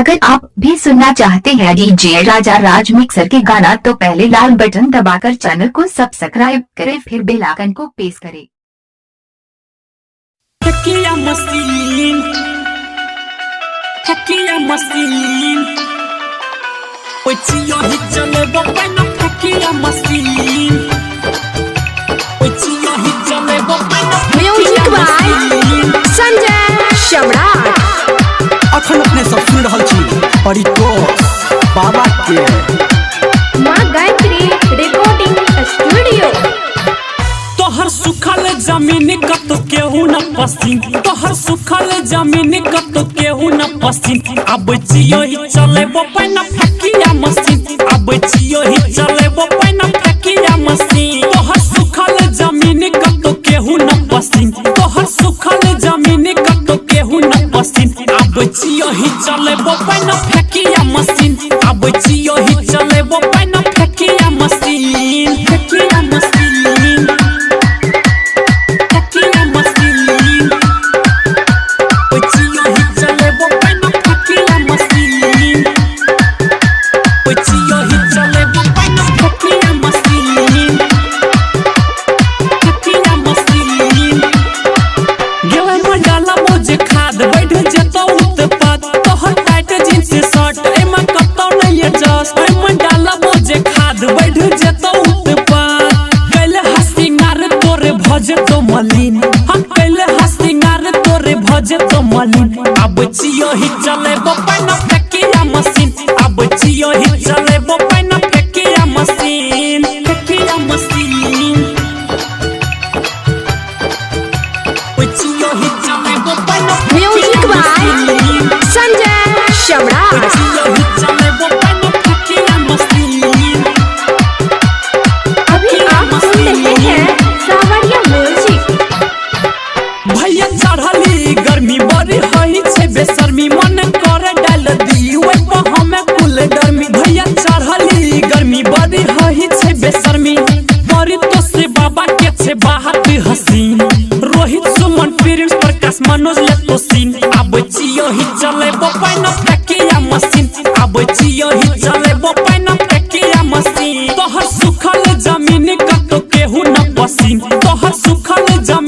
अगर आप भी सुनना चाहते हैं डीजे राजा राज मिक्सर के गाना तो पहले लाल बटन दबाकर चैनल को सब्सक्राइब करें, फिर बेल आइकन को प्रेस करें। Tequila machine, tequila machine. Oichi yo hijale bopena tequila machine. Oichi yo hijale bopena music by Sanjay Samrat. अखन अपने सब सुन रहल छी परितोष बाबा के माँ गायत्री रिकॉर्डिंग स्टूडियो। तोहर सुखल जमीन कतो केहू न पसीन, तोहर सुखल जमीन कतो केहू न पसीन। अब जियो ही चले बपैना फकिया मशीन, अब जियो ही चले बपैना फकिया मशीन। तोहर सुखल जमीन कतो केहू न पसीन, तोहर सुखल जमीन कतो केहू न पसीन। अब जियो ही चले बपैना फकिया मशीन, अब जियो ही चले बपैना फकिया मशीन, फकिया मशीन। भजे तो मलिन हम कैले हसिंगार तोरे भजे तो मलिन। अब जियो ही चले बपैना फकिया मशीन, अब जियो ही चले बपैना फकिया मशीन, फकिया मशीन। ओ जियो ही चले बपैना म्यूजिक बाय संजय सम्राट। जियो ही चले बपैना फकिया मशीन। अभी आप सुन रहे हैं सावरिया म्यूजिक। भैया चढ़ली गर्मी बड़ी हई छे बेशर्मी, मन करे डाल दी ओइ पर हमें कुल डरमी। भैया चढ़ली गर्मी बड़ी हई छे बेशर्मी, बड़ी तो से बाबा के छे बात हसीन। रोहित सुमन प्रिंस प्रकाश मनोज ले तो सीन। अब जियो ही चले बपैना फकिया मशीन, अब जियो ही चले बपैना फकिया मशीन। तोहर सुखल जमीन कतो केहू न पसीन, तोहर सुखल जमीन